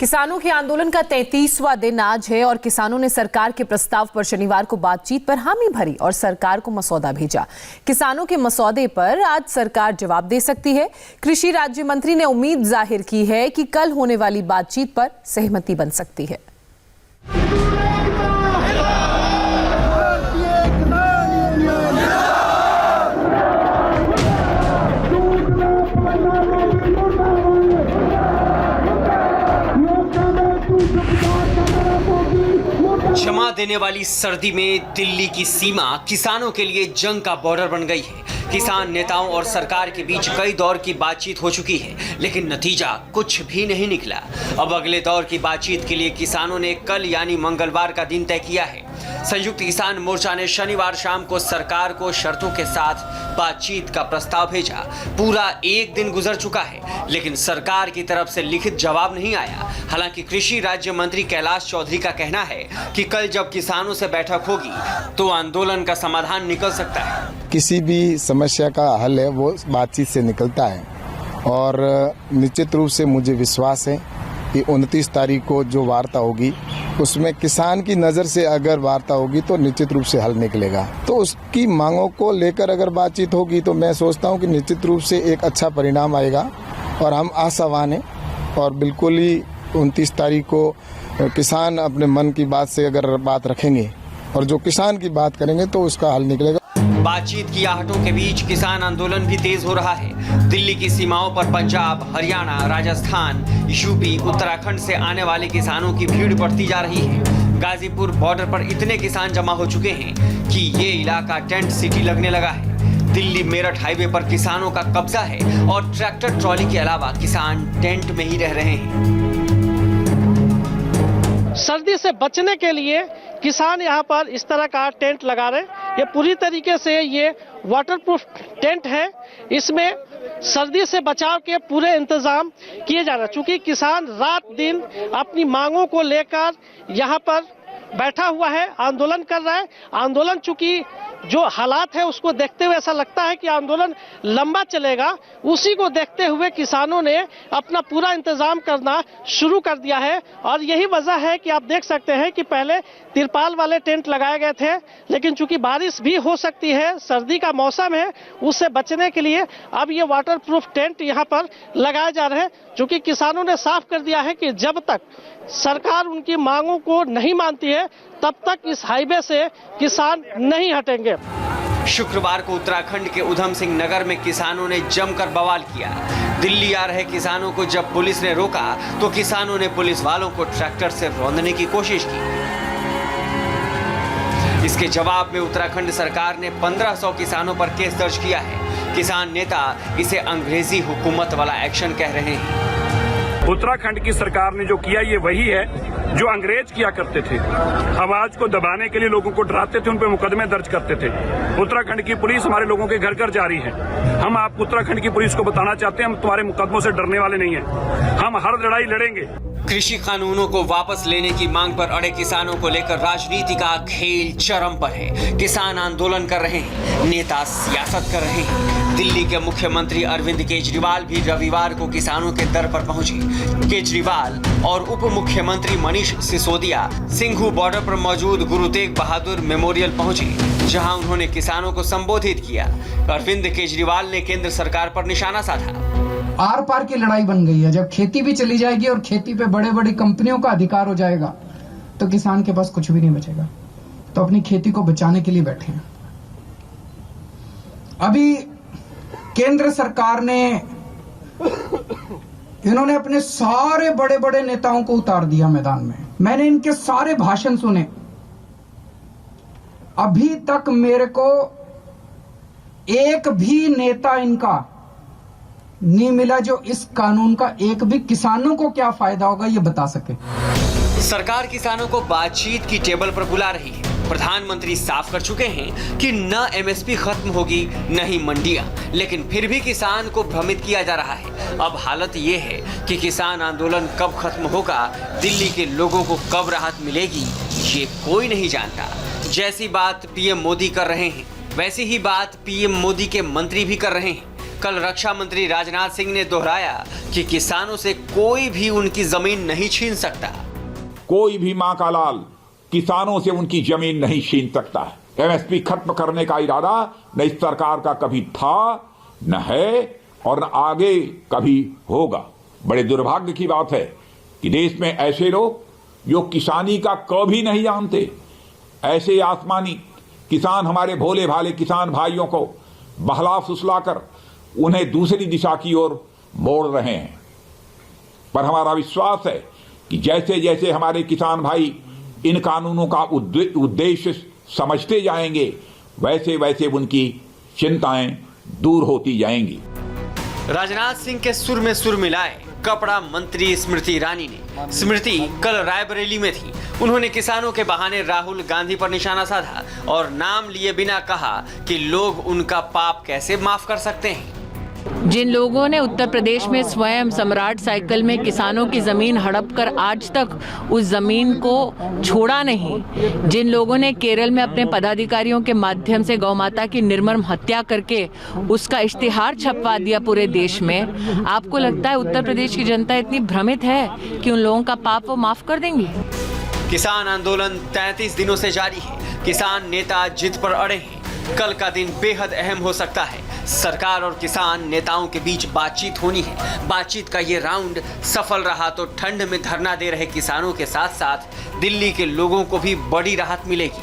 किसानों के आंदोलन का 33वां दिन आज है और किसानों ने सरकार के प्रस्ताव पर शनिवार को बातचीत पर हामी भरी और सरकार को मसौदा भेजा। किसानों के मसौदे पर आज सरकार जवाब दे सकती है। कृषि राज्य मंत्री ने उम्मीद जाहिर की है कि कल होने वाली बातचीत पर सहमति बन सकती है। जमा देने वाली सर्दी में दिल्ली की सीमा किसानों के लिए जंग का बॉर्डर बन गई है। किसान नेताओं और सरकार के बीच कई दौर की बातचीत हो चुकी है, लेकिन नतीजा कुछ भी नहीं निकला। अब अगले दौर की बातचीत के लिए किसानों ने कल यानी मंगलवार का दिन तय किया है। संयुक्त किसान मोर्चा ने शनिवार शाम को सरकार को शर्तों के साथ बातचीत का प्रस्ताव भेजा। पूरा एक दिन गुजर चुका है, लेकिन सरकार की तरफ से लिखित जवाब नहीं आया। हालांकि कृषि राज्य मंत्री कैलाश चौधरी का कहना है कि कल जब किसानों से बैठक होगी तो आंदोलन का समाधान निकल सकता है। किसी भी समस्या का हल है वो बातचीत से निकलता है और निश्चित रूप से मुझे विश्वास है कि 29 तारीख को जो वार्ता होगी उसमें किसान की नज़र से अगर वार्ता होगी तो निश्चित रूप से हल निकलेगा। तो उसकी मांगों को लेकर अगर बातचीत होगी तो मैं सोचता हूं कि निश्चित रूप से एक अच्छा परिणाम आएगा और हम आशावान हैं और बिल्कुल ही 29 तारीख को किसान अपने मन की बात से अगर बात रखेंगे और जो किसान की बात करेंगे तो उसका हल निकलेगा। बातचीत की आहटों के बीच किसान आंदोलन भी तेज हो रहा है। दिल्ली की सीमाओं पर पंजाब, हरियाणा, राजस्थान, यूपी, उत्तराखंड से आने वाले किसानों की भीड़ बढ़ती जा रही है। गाजीपुर बॉर्डर पर इतने किसान जमा हो चुके हैं कि ये इलाका टेंट सिटी लगने लगा है। दिल्ली मेरठ हाईवे पर किसानों का कब्जा है और ट्रैक्टर ट्रॉली के अलावा किसान टेंट में ही रह रहे हैं। सर्दी से बचने के लिए किसान यहाँ पर इस तरह का टेंट लगा रहे हैं। ये पूरी तरीके से ये वाटरप्रूफ टेंट है। इसमें सर्दी से बचाव के पूरे इंतजाम किए जा रहे हैं। चूंकि किसान रात दिन अपनी मांगों को लेकर यहाँ पर बैठा हुआ है, आंदोलन कर रहा है। आंदोलन चूंकि जो हालात है उसको देखते हुए ऐसा लगता है कि आंदोलन लंबा चलेगा। उसी को देखते हुए किसानों ने अपना पूरा इंतजाम करना शुरू कर दिया है और यही वजह है कि आप देख सकते हैं कि पहले तिरपाल वाले टेंट लगाए गए थे, लेकिन चूंकि बारिश भी हो सकती है, सर्दी का मौसम है, उससे बचने के लिए अब ये वाटरप्रूफ टेंट यहाँ पर लगाए जा रहे हैं। चूंकि किसानों ने साफ कर दिया है कि जब तक सरकार उनकी मांगों को नहीं मानती है तब तक इस हाईवे से किसान नहीं हटेंगे। शुक्रवार को उत्तराखंड के उधम सिंह नगर में किसानों ने जमकर बवाल किया। दिल्ली आ रहे किसानों को जब पुलिस ने रोका तो किसानों ने पुलिस वालों को ट्रैक्टर से रौंदने की कोशिश की। इसके जवाब में उत्तराखंड सरकार ने 1500 किसानों पर केस दर्ज किया है। किसान नेता इसे अंग्रेजी हुकूमत वाला एक्शन कह रहे हैं। उत्तराखंड की सरकार ने जो किया ये वही है जो अंग्रेज किया करते थे। आवाज को दबाने के लिए लोगों को डराते थे, उन पर मुकदमे दर्ज करते थे। उत्तराखंड की पुलिस हमारे लोगों के घर घर जा रही है। हम आप उत्तराखंड की पुलिस को बताना चाहते हैं हम तुम्हारे मुकदमों से डरने वाले नहीं हैं। हम हर लड़ाई लड़ेंगे। कृषि कानूनों को वापस लेने की मांग पर अड़े किसानों को लेकर राजनीति का खेल चरम पर है। किसान आंदोलन कर रहे हैं, नेता सियासत कर रहे हैं। दिल्ली के मुख्यमंत्री अरविंद केजरीवाल भी रविवार को किसानों के दर पर पहुंचे। केजरीवाल और उप मुख्यमंत्री मनीष सिसोदिया सिंघू बॉर्डर पर मौजूद गुरु तेग बहादुर मेमोरियल पहुंचे, जहां उन्होंने किसानों को संबोधित किया। अरविंद केजरीवाल ने केंद्र सरकार पर निशाना साधा। आर पार की लड़ाई बन गई है। जब खेती भी चली जाएगी और खेती पे बड़े बड़ी कंपनियों का अधिकार हो जाएगा तो किसान के पास कुछ भी नहीं बचेगा। तो अपनी खेती को बचाने के लिए बैठे हैं। अभी केंद्र सरकार ने इन्होंने अपने सारे बड़े बड़े नेताओं को उतार दिया मैदान में। मैंने इनके सारे भाषण सुने। अभी तक मेरे को एक भी नेता इनका नहीं मिला जो इस कानून का एक भी किसानों को क्या फायदा होगा ये बता सके। सरकार किसानों को बातचीत की टेबल पर बुला रही है। प्रधानमंत्री साफ कर चुके हैं कि न एमएसपी खत्म होगी न ही मंडियां, लेकिन फिर भी किसान को भ्रमित किया जा रहा है। अब हालत ये है कि किसान आंदोलन कब खत्म होगा, दिल्ली के लोगों को कब राहत मिलेगी, ये कोई नहीं जानता। जैसी बात पीएम मोदी कर रहे हैं वैसी ही बात पीएम मोदी के मंत्री भी कर रहे हैं। कल रक्षा मंत्री राजनाथ सिंह ने दोहराया कि किसानों से कोई भी उनकी जमीन नहीं छीन सकता। कोई भी मां का लाल किसानों से उनकी जमीन नहीं छीन सकता है। एमएसपी खत्म करने का इरादा न इस सरकार का कभी था, न है और न आगे कभी होगा। बड़े दुर्भाग्य की बात है कि देश में ऐसे लोग जो किसानी का कभी नहीं जानते, ऐसे आसमानी किसान, हमारे भोले भाले किसान भाइयों को बहला फुसलाकर उन्हें दूसरी दिशा की ओर मोड़ रहे हैं। पर हमारा विश्वास है कि जैसे जैसे हमारे किसान भाई इन कानूनों का उद्देश्य समझते जाएंगे, वैसे वैसे उनकी चिंताएं दूर होती जाएंगी। राजनाथ सिंह के सुर में सुर मिलाए कपड़ा मंत्री स्मृति ईरानी ने। स्मृति कल रायबरेली में थी। उन्होंने किसानों के बहाने राहुल गांधी पर निशाना साधा और नाम लिए बिना कहा कि लोग उनका पाप कैसे माफ कर सकते हैं। जिन लोगों ने उत्तर प्रदेश में स्वयं सम्राट साइकिल में किसानों की जमीन हड़प कर आज तक उस जमीन को छोड़ा नहीं, जिन लोगों ने केरल में अपने पदाधिकारियों के माध्यम से गौमाता की निर्मम हत्या करके उसका इश्तिहार छपवा दिया पूरे देश में, आपको लगता है उत्तर प्रदेश की जनता इतनी भ्रमित है कि उन लोगों का पाप वो माफ कर देंगी? किसान आंदोलन 33 दिनों से जारी है। किसान नेता जिद पर अड़े हैं। कल का दिन बेहद अहम हो सकता है। सरकार और किसान नेताओं के बीच बातचीत होनी है। बातचीत का ये राउंड सफल रहा तो ठंड में धरना दे रहे किसानों के साथ साथ दिल्ली के लोगों को भी बड़ी राहत मिलेगी।